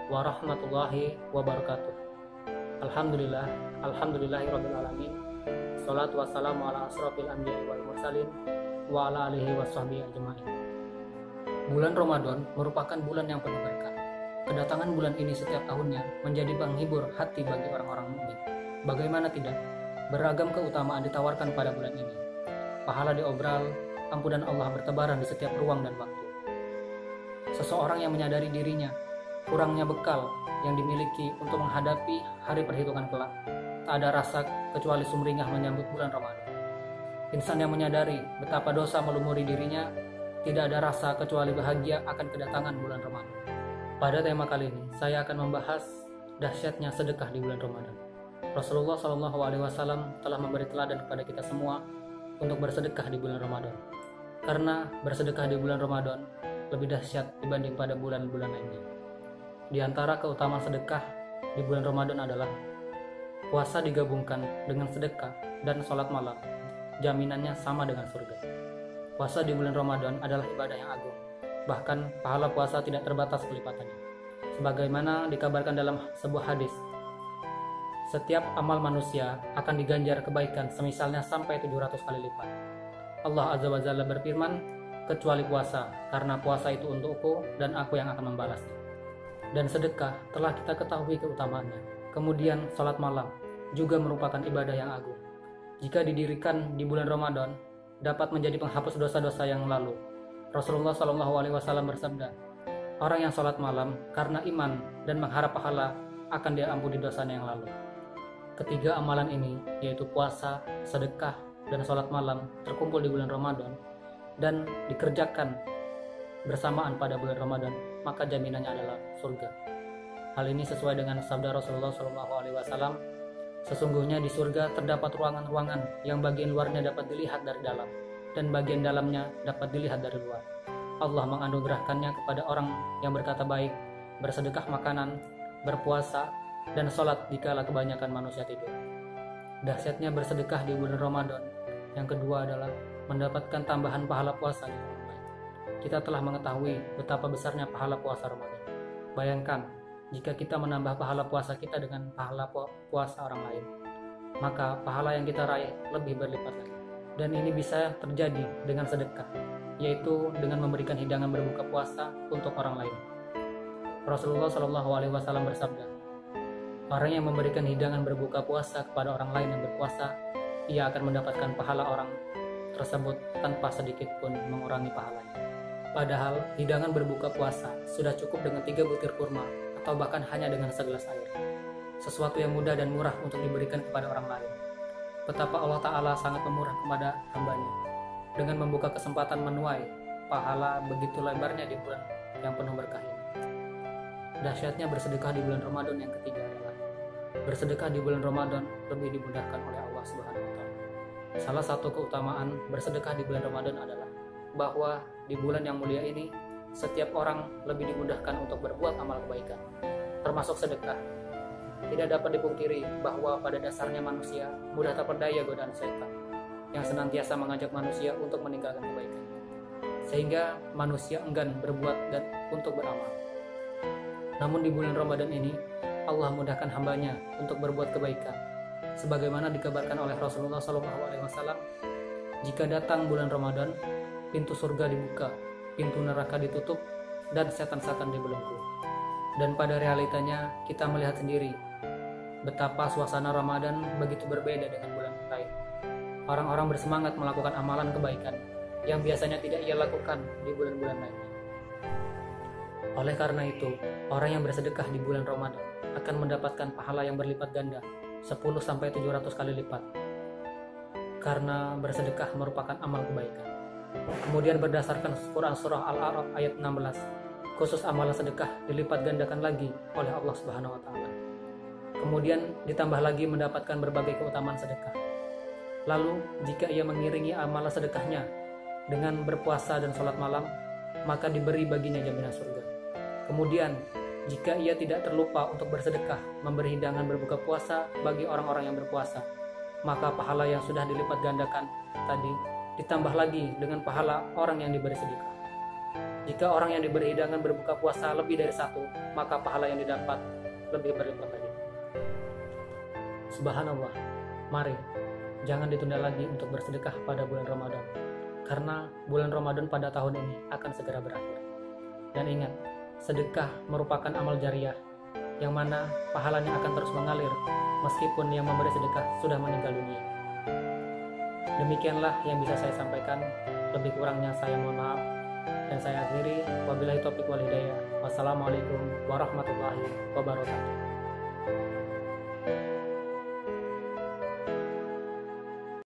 warahmatullahi wabarakatuh. Alhamdulillahirabbil alamin. Shalatu wassalamu ala asrofil anbiya'i wal mursalin wa ala alihi washabbihi ajmain. Bulan Ramadan merupakan bulan yang penuh berkah. Kedatangan bulan ini setiap tahunnya menjadi penghibur hati bagi orang-orang mukmin. Bagaimana tidak? Beragam keutamaan ditawarkan pada bulan ini. Pahala diobral, ampunan Allah bertebaran di setiap ruang dan waktu. Seseorang yang menyadari dirinya kurangnya bekal yang dimiliki untuk menghadapi hari perhitungan kelak, tak ada rasa kecuali sumringah menyambut bulan Ramadan. Insan yang menyadari betapa dosa melumuri dirinya, tidak ada rasa kecuali bahagia akan kedatangan bulan Ramadan. Pada tema kali ini, saya akan membahas dahsyatnya sedekah di bulan Ramadan. Rasulullah SAW telah memberi teladan kepada kita semua untuk bersedekah di bulan Ramadan. Karena bersedekah di bulan Ramadan lebih dahsyat dibanding pada bulan-bulan lainnya. Di antara keutamaan sedekah di bulan Ramadan adalah puasa digabungkan dengan sedekah dan sholat malam. Jaminannya sama dengan surga. Puasa di bulan Ramadan adalah ibadah yang agung. Bahkan pahala puasa tidak terbatas kelipatannya. Sebagaimana dikabarkan dalam sebuah hadis, setiap amal manusia akan diganjar kebaikan semisalnya sampai 700 kali lipat. Allah Azza wa Jalla berfirman, kecuali puasa, karena puasa itu untukku dan aku yang akan membalasnya. Dan sedekah telah kita ketahui keutamaannya. Kemudian salat malam juga merupakan ibadah yang agung. Jika didirikan di bulan Ramadan, dapat menjadi penghapus dosa-dosa yang lalu. Rasulullah SAW bersabda, orang yang salat malam karena iman dan mengharap pahala akan diampuni dosanya yang lalu. Ketiga amalan ini, yaitu puasa, sedekah, dan salat malam terkumpul di bulan Ramadan dan dikerjakan bersamaan pada bulan Ramadan, maka jaminannya adalah surga. Hal ini sesuai dengan sabda Rasulullah SAW. Sesungguhnya di surga terdapat ruangan-ruangan yang bagian luarnya dapat dilihat dari dalam dan bagian dalamnya dapat dilihat dari luar. Allah menganugerahkannya kepada orang yang berkata baik, bersedekah makanan, berpuasa, dan sholat dikala kebanyakan manusia tidur. Dahsyatnya bersedekah di bulan Ramadan. Yang kedua adalah mendapatkan tambahan pahala puasa di orang lain. Kita telah mengetahui betapa besarnya pahala puasa Ramadan. Bayangkan, jika kita menambah pahala puasa kita dengan pahala puasa orang lain, maka pahala yang kita raih lebih berlipat lagi. Dan ini bisa terjadi dengan sedekah, yaitu dengan memberikan hidangan berbuka puasa untuk orang lain. Rasulullah SAW bersabda, orang yang memberikan hidangan berbuka puasa kepada orang lain yang berpuasa, ia akan mendapatkan pahala orang tersebut tanpa sedikit pun mengurangi pahalanya. Padahal hidangan berbuka puasa sudah cukup dengan 3 butir kurma atau bahkan hanya dengan segelas air. Sesuatu yang mudah dan murah untuk diberikan kepada orang lain. Betapa Allah Ta'ala sangat pemurah kepada hambanya dengan membuka kesempatan menuai pahala begitu lebarnya di bulan yang penuh berkah ini. Dahsyatnya bersedekah di bulan Ramadan yang ketiga adalah bersedekah di bulan Ramadan lebih dimudahkan oleh Allah Subhanahu wa Ta'ala. Salah satu keutamaan bersedekah di bulan Ramadan adalah bahwa di bulan yang mulia ini setiap orang lebih dimudahkan untuk berbuat amal kebaikan, termasuk sedekah. Tidak dapat dipungkiri bahwa pada dasarnya manusia mudah terperdaya godaan setan yang senantiasa mengajak manusia untuk meninggalkan kebaikan, sehingga manusia enggan berbuat dan untuk beramal. Namun di bulan Ramadan ini Allah mudahkan hambanya untuk berbuat kebaikan. Sebagaimana dikabarkan oleh Rasulullah SAW, jika datang bulan Ramadan, pintu surga dibuka, pintu neraka ditutup, dan setan-setan dibelenggu. Dan pada realitanya kita melihat sendiri betapa suasana Ramadan begitu berbeda dengan bulan lain. Orang-orang bersemangat melakukan amalan kebaikan yang biasanya tidak ia lakukan di bulan-bulan lainnya. Oleh karena itu, orang yang bersedekah di bulan Ramadan akan mendapatkan pahala yang berlipat ganda, 10-700 kali lipat. Karena bersedekah merupakan amal kebaikan. Kemudian berdasarkan Quran Surah Al-A'raf ayat 16, khusus amalan sedekah dilipat gandakan lagi oleh Allah Subhanahu wa Ta'ala. Kemudian ditambah lagi mendapatkan berbagai keutamaan sedekah. Lalu jika ia mengiringi amalan sedekahnya dengan berpuasa dan sholat malam, maka diberi baginya jaminan surga. Kemudian jika ia tidak terlupa untuk bersedekah, memberi hidangan berbuka puasa bagi orang-orang yang berpuasa, maka pahala yang sudah dilipat gandakan tadi ditambah lagi dengan pahala orang yang diberi sedekah. Jika orang yang diberi hidangan berbuka puasa lebih dari satu, maka pahala yang didapat lebih berlipat lagi. Subhanallah, mari jangan ditunda lagi untuk bersedekah pada bulan Ramadan, karena bulan Ramadan pada tahun ini akan segera berakhir. Dan ingat, sedekah merupakan amal jariah, yang mana pahalanya akan terus mengalir meskipun yang memberi sedekah sudah meninggal dunia. Demikianlah yang bisa saya sampaikan, lebih kurangnya saya mohon maaf. Dan saya akhiri, wabillahi taufiq wal hidayah. Wassalamualaikum warahmatullahi wabarakatuh.